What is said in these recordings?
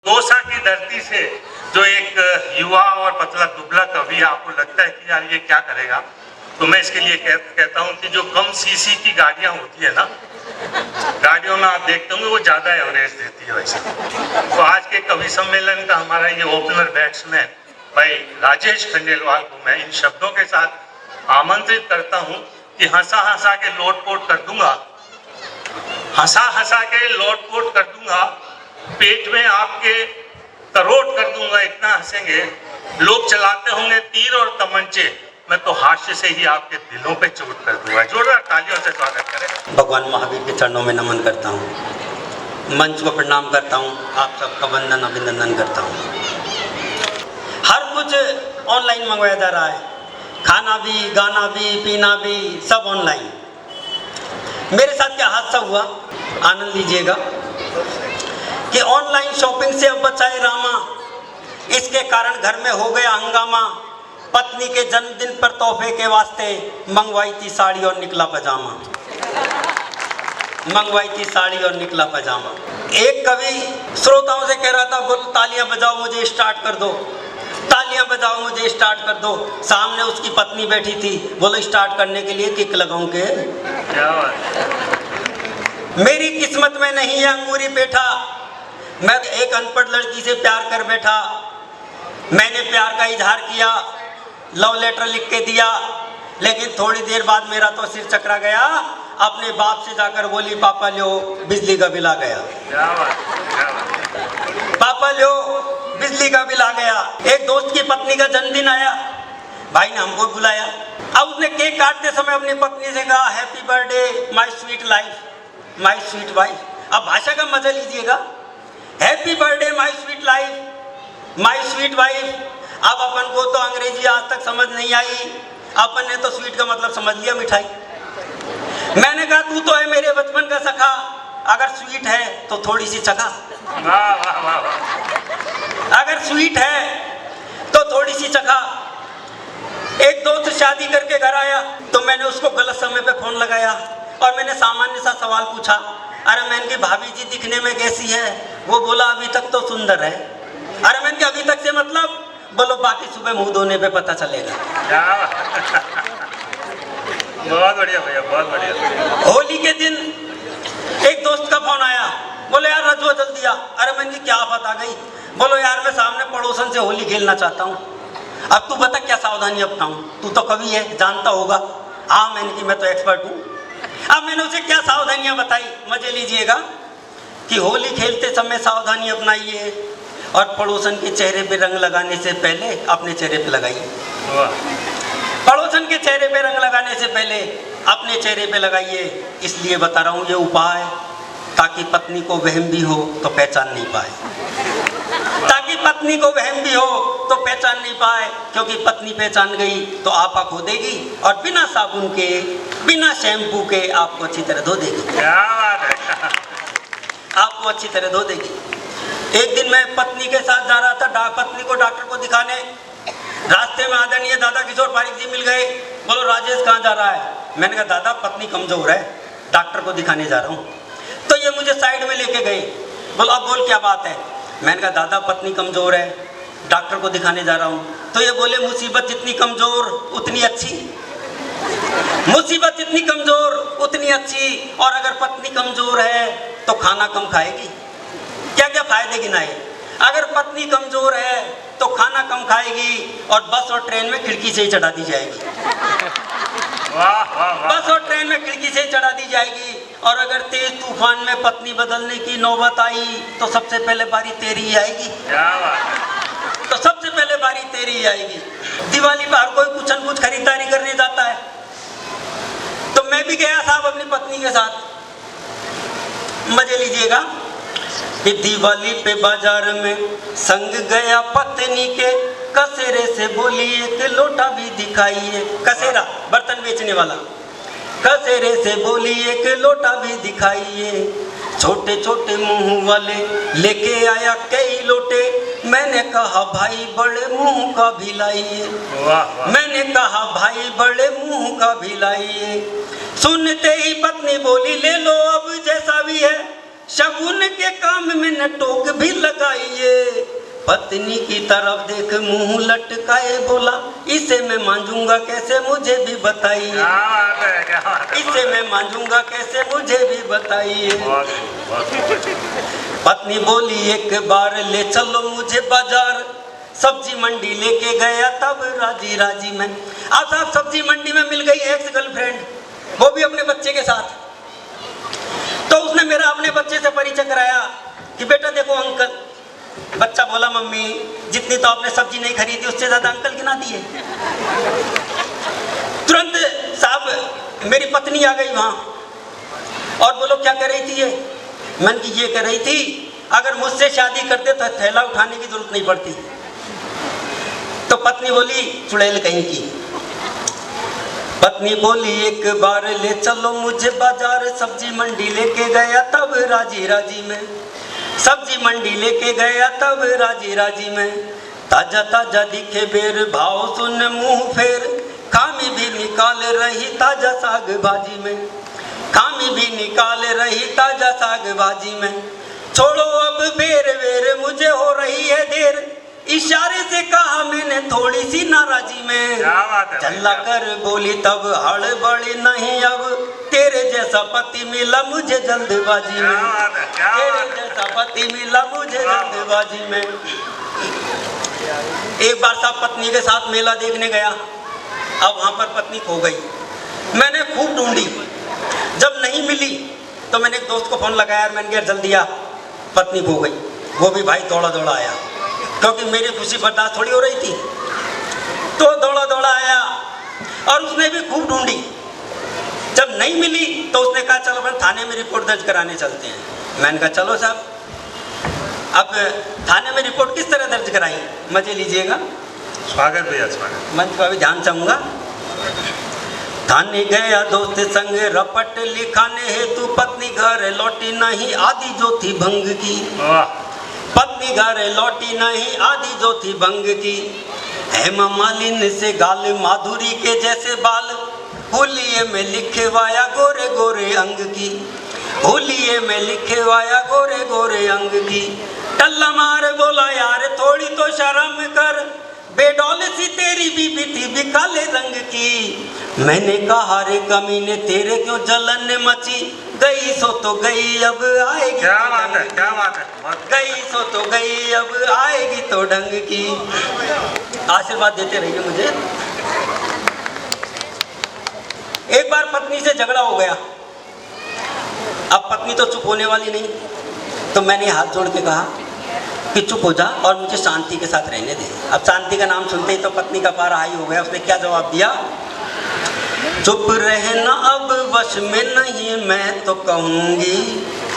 दौसा की धरती से जो एक युवा और पतला दुबला कवि आपको लगता है कि यार ये क्या करेगा, तो मैं इसके लिए कहता हूँ कि जो कम सीसी की गाड़ियाँ होती है ना, गाड़ियों में आप देखते होंगे वो ज्यादा एवरेज देती है वैसे। तो आज के कवि सम्मेलन का हमारा ये ओपनर बैट्समैन भाई राजेश खंडेलवाल को मैं इन शब्दों के साथ आमंत्रित करता हूँ कि हंसा हंसा के लोटपोट कर दूंगा, हंसा हंसा के लोटपोट कर दूंगा, पेट में आपके करोट कर दूंगा, इतना हंसेंगे लोग चलाते होंगे तीर और तमंचे, मैं तो हास्य से ही आपके दिलों पे चोट कर दूंगा। जोरदार तालियों से स्वागत करें। भगवान महावीर के चरणों में नमन करता हूँ, मंच को प्रणाम करता हूँ, आप सबका वंदन अभिनंदन करता हूँ। हर कुछ ऑनलाइन मंगवाया जा रहा है, खाना भी, गाना भी, पीना भी, सब ऑनलाइन। मेरे साथ क्या हादसा हुआ, आनंद लीजिएगा कि ऑनलाइन शॉपिंग से अब बचाए रामा, इसके कारण घर में हो गया हंगामा। पत्नी के जन्मदिन पर तोहफे के वास्ते मंगवाई थी साड़ी और निकला पजामा, मंगवाई थी साड़ी और निकला पजामा। एक कवि श्रोताओं से कह रहा था, बोलो तालियां बजाओ मुझे स्टार्ट कर दो, तालियां बजाओ मुझे स्टार्ट कर दो। सामने उसकी पत्नी बैठी थी, बोलो स्टार्ट करने के लिए किक लगाऊं के? क्या बात। मेरी किस्मत में नहीं है अंगूरी पेठा, मैं एक अनपढ़ लड़की से प्यार कर बैठा। मैंने प्यार का इजहार किया, लव लेटर लिख के दिया, लेकिन थोड़ी देर बाद मेरा तो सिर चकरा गया। अपने बाप से जाकर बोली, पापा लो बिजली का बिल आ गया। क्या बात, क्या बात। पापा लो बिजली का बिल आ गया। एक दोस्त की पत्नी का जन्मदिन आया, भाई ने हमको बुलाया। अब उसने केक काटते समय अपनी पत्नी से कहा, happy birthday my sweet life, my sweet wife. अब भाषा का मजा लीजिएगा, happy birthday my sweet life, my sweet wife. अब अपन को तो अंग्रेजी आज तक समझ नहीं आई, अपन ने तो स्वीट का मतलब समझ लिया मिठाई। मैंने कहा, तू तो है मेरे बचपन का सखा, अगर स्वीट है तो थोड़ी सी चखा। वाह वाह वाह वाह। अगर स्वीट है तो थोड़ी सी चखा। एक दोस्त शादी करके घर आया तो मैंने उसको गलत समय पे फोन लगाया और मैंने सामान्य सा सवाल पूछा, अरे मैंने की भाभी जी दिखने में कैसी है? वो बोला अभी तक तो सुंदर है। अरे मैंने कहा अभी तक से मतलब? बोलो बाकी सुबह मुंह धोने पे पता चलेगा। बहुत बढ़िया भैया, बहुत बढ़िया। होली के दिन एक दोस्त का फोन आया, बोले यार रजवा जल्दी आ। अरे मैंने क्या बात आ गई? बोलो यार मैं सामने पड़ोसन से होली खेलना चाहता हूँ, अब तू बता क्या सावधानी अपनाऊं? तू तो कवि है, जानता होगा। हाँ मैंने की मैं तो एक्सपर्ट हूँ। अब मैंने उसे क्या सावधानियां बताई, मजे लीजिएगा कि होली खेलते समय सावधानी अपनाइए और पड़ोसन के चेहरे पे रंग लगाने से पहले अपने चेहरे पे लगाइए। पड़ोसन के चेहरे पे रंग लगाने से पहले अपने चेहरे पे लगाइए। इसलिए बता रहा हूँ ये उपाय, ताकि पत्नी को वहम भी हो तो पहचान नहीं पाए, ताकि पत्नी को वहम भी हो तो पहचान नहीं पाए, क्योंकि पत्नी पहचान गई तो आपा खो देगी और बिना साबुन के, बिना शैम्पू के आपको अच्छी तरह धो देगी। क्या बात है। आपको अच्छी तरह धो देगी। एक दिन मैं पत्नी के साथ जा रहा था पत्नी को डॉक्टर को दिखाने। रास्ते में आदरणीय दादा किशोर पारिक जी मिल गए। बोलो राजेश कहाँ जा रहा है? मैंने कहा दादा पत्नी कमजोर है, डॉक्टर को दिखाने जा रहा हूँ। तो ये मुझे साइड में लेके गए। बोलो अब बोल क्या बात है? मैंने कहा दादा पत्नी कमजोर है, डॉक्टर को दिखाने जा रहा हूँ। तो ये बोले मुसीबत जितनी कमजोर उतनी अच्छी, मुसीबत जितनी कमजोर उतनी अच्छी, और अगर पत्नी कमजोर है तो खाना कम खाएगी। क्या क्या फायदे गिनाए? अगर पत्नी कमजोर है तो खाना कम खाएगी और बस और ट्रेन में खिड़की से ही चढ़ा दी जाएगी। वाह वाह वाह। बस और ट्रेन में खिड़की से ही चढ़ा दी जाएगी। और अगर तेज तूफान में पत्नी बदलने की नौबत आई तो सबसे पहले बारी तेरी ही आएगी। क्या बात है। तो सबसे पहले बारी तेरी ही आएगी। दिवाली पर हर कोई कुछ न कुछ खरीदारी करने जाता है, तो मैं भी गया साहब अपनी पत्नी के साथ। मजे लीजिएगा कि दिवाली पे बाजार में संग गया पत्नी के, कसेरे से बोली एक लोटा भी दिखाइए। कसेरा बर्तन बेचने वाला, कसेरे से बोली एक लोटा भी दिखाइए। छोटे छोटे मुंह वाले लेके आया कई लोटे, मैंने कहा भाई बड़े मुंह का भी लाइए। मैंने कहा भाई बड़े मुंह का भी लाइए। सुनते ही पत्नी बोली ले लो अब जैसा भी है, शगुन के काम में न टोक भी लगाइए। पत्नी की तरफ देख मुंह लटकाए बोला, इसे मैं मांजूंगा कैसे मुझे भी बताइए। क्या बात है, क्या बात है। इसे मैं मांजूंगा कैसे मुझे भी बताइए। बहुत। पत्नी बोली एक बार ले चलो मुझे बाजार, सब्जी मंडी लेके गया तब राजी राजी में। अब साहब सब्जी मंडी में मिल गई एक्स गर्लफ्रेंड, वो भी अपने बच्चे के साथ। तो उसने मेरा अपने बच्चे से परिचय कराया कि बेटा देखो अंकल। बच्चा बोला मम्मी जितनी तो आपने सब्जी नहीं खरीदी उससे ज्यादा अंकल गिना दिए। तुरंत साहब मेरी पत्नी आ गई वहां और बोलो क्या कर रही थी ये। मैंने कि ये कर रही थी अगर मुझसे शादी करते तो थैला उठाने की जरूरत नहीं पड़ती। तो पत्नी बोली चुड़ैल कहीं की। पत्नी बोली एक बार ले चलो मुझे बाजार, सब्जी मंडी लेके गया तब राजी राजी में। सब्जी मंडी लेके गया तब राजी राजी में। ताजा ताजा दिखे बेर भाव सुन मुंह फेर, खामी भी निकाल रही ताजा साग भाजी में। खामी भी निकाल रही ताजा साग भाजी में। छोड़ो अब बेर वेर मुझे हो रही है देर, इशारे से कहा मैंने थोड़ी सी नाराजी में। चल्ला कर बोली तब हड़बड़ी नहीं अब, तेरे जैसा पति मिला मुझे जल्दबाजी में। तेरे जैसा पति मिला मुझे जल्दबाजी में। एक बार साहब पत्नी के साथ मेला देखने गया। अब वहां पर पत्नी खो गई। मैंने खूब ढूंढी, जब नहीं मिली तो मैंने एक दोस्त को फोन लगाया, मैंने कहा जल्दी आ पत्नी खो गई। वो भी भाई दौड़ा दौड़ा आया क्योंकि मेरी खुशी बर्दाश्त थोड़ी हो रही थी। तो दौड़ा दौड़ा आया और उसने भी खूब ढूंढी। जब नहीं मिली तो उसने कहा चलो फिर थाने में रिपोर्ट दर्ज कराने चलते हैं। मैंने कहा चलो साहब। अब थाने में रिपोर्ट किस तरह दर्ज कराई, मजे लीजिएगा। स्वागत भैया स्वागत। मैं तो अभी ध्यान चाहूंगा। थाने गया दोस्त संग रपट लिखाने हेतु, पत्नी घर लौटी नहीं आदि जो थी भंग की। पत्नी घर लौटी नहीं आदि जो थी भंग की। हेमा मालिनी से गाल माधुरी के जैसे बाल, होलिये में लिखे वाया गोरे गोरे अंग की। होलिये में लिखे वाया गोरे गोरे अंग की। टल्ला मार बोला यार थोड़ी तो शर्म कर, बेडौल सी तेरी बीबी थी भी काले रंग की। मैंने कहा रे कमीने तेरे क्यों जलन मची, गई सो तो गई अब आएगी। क्या बात है, क्या बात है। गई सो तो गई अब आएगी तो ढंग की। आशीर्वाद देते रहिए मुझे। एक बार पत्नी से झगड़ा हो गया। अब पत्नी तो चुप होने वाली नहीं, तो मैंने हाथ जोड़ के कहा कि चुप हो जा और मुझे शांति के साथ रहने दे। अब शांति का नाम सुनते ही तो पत्नी का पारा हाई हो गया। उसने क्या जवाब दिया, चुप रहना अब वश में नहीं मैं तो कहूंगी।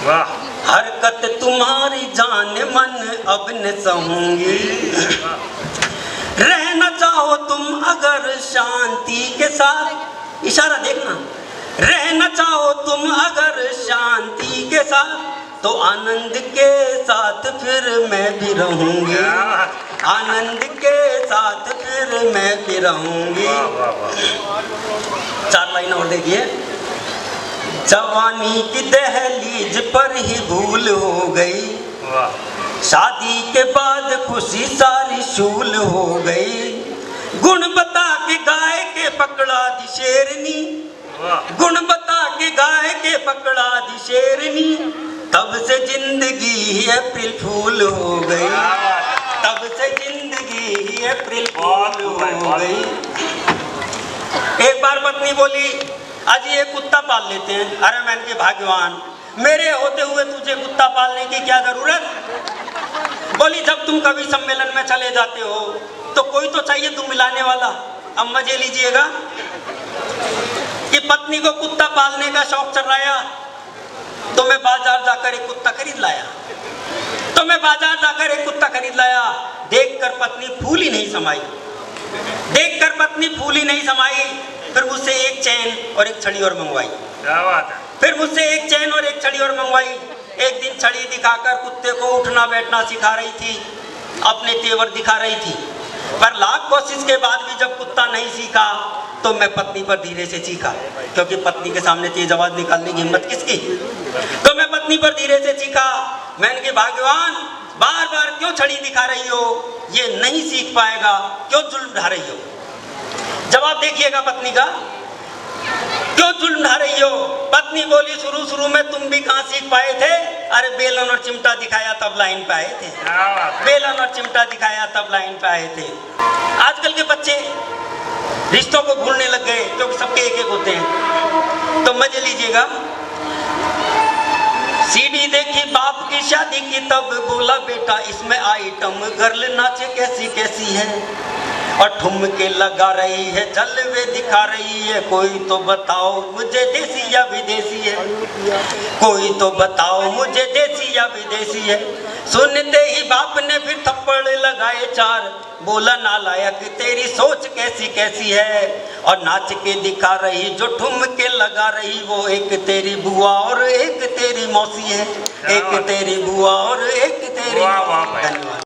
वाह। हरकत तुम्हारी जान मन अब न सहूंगी। रहना चाहो तुम अगर शांति के साथ, इशारा देखना, रहना चाहो तुम अगर शांति के साथ, तो आनंद के साथ फिर मैं भी रहूंगी। आनंद के साथ फिर मैं भी रहूंगी। 4 लाइन और देखिए। जवानी की दहलीज पर ही भूल हो गई, शादी के बाद खुशी सारी शूल हो गई। गुण बता के गाय के पकड़ा दी शेरनी, गुण बता के गाय के पकड़ा दी शेरनी। तब से जिंदगी अप्रैल फूल हो गई, तब से जिंदगी अप्रैल फूल हो गई। एक बार पत्नी बोली आज ये कुत्ता पाल लेते हैं। अरे मैंने कहा भाग्यवान, मेरे होते हुए तुझे कुत्ता पालने की क्या जरूरत। बोली जब तुम कभी सम्मेलन में चले जाते हो तो कोई तो चाहिए तुम मिलाने वाला। अब मजे लीजिएगा कि पत्नी को कुत्ता पालने का शौक चल रहा, तो मैं बाजार जाकर एक कुत्ता खरीद लाया। देखकर पत्नी फूली नहीं समाई, देखकर पत्नी फूली नहीं समाई। फिर मुझसे एक चैन और एक छड़ी और मंगवाई। क्या बात है। फिर मुझसे एक चैन और एक छड़ी और मंगवाई। एक दिन छड़ी दिखाकर कुत्ते को उठना बैठना सिखा रही थी, अपने तेवर दिखा रही थी। पर लाख कोशिश के बाद भी जब कुत्ता नहीं सीखा तो मैं पत्नी पर धीरे से चीखा, क्योंकि पत्नी के सामने तेज आवाज निकालने की हिम्मत किसकी। तो मैं पत्नी पर धीरे से चीखा। मैंने कहा भगवान बार बार क्यों छड़ी दिखा रही हो, ये नहीं सीख पाएगा, क्यों जुल्म ढा रही हो। जवाब देखिएगा पत्नी का, क्यों जुल्म ढा रही हो। पत्नी बोली शुरू शुरू में तुम भी कहाँ सीख पाए थे, अरे बेलन और चिमटा दिखाया तब लाइन पे आए थे, बेलन और चिमटा दिखाया तब लाइन पे आए थे। आजकल के बच्चे रिश्तों को भूलने लग गए क्योंकि सबके एक एक होते हैं। तो मजे लीजिएगा। सीडी देखी बाप की शादी की तब बोला बेटा इसमें आइटम गर्ल नाचे कैसी कैसी है, और ठुमके लगा रही है जलवे दिखा रही है, कोई तो बताओ मुझे देसी या विदेशी है, कोई तो बताओ मुझे देसी या विदेशी है। सुनते ही बाप ने फिर थप्पड़ लगाए चार, बोला नालायक तेरी सोच कैसी कैसी है, और नाच के दिखा रही जो ठुमके लगा रही वो एक तेरी बुआ और एक तेरी मौसी है, एक तेरी बुआ और एक तेरी। धन्यवाद।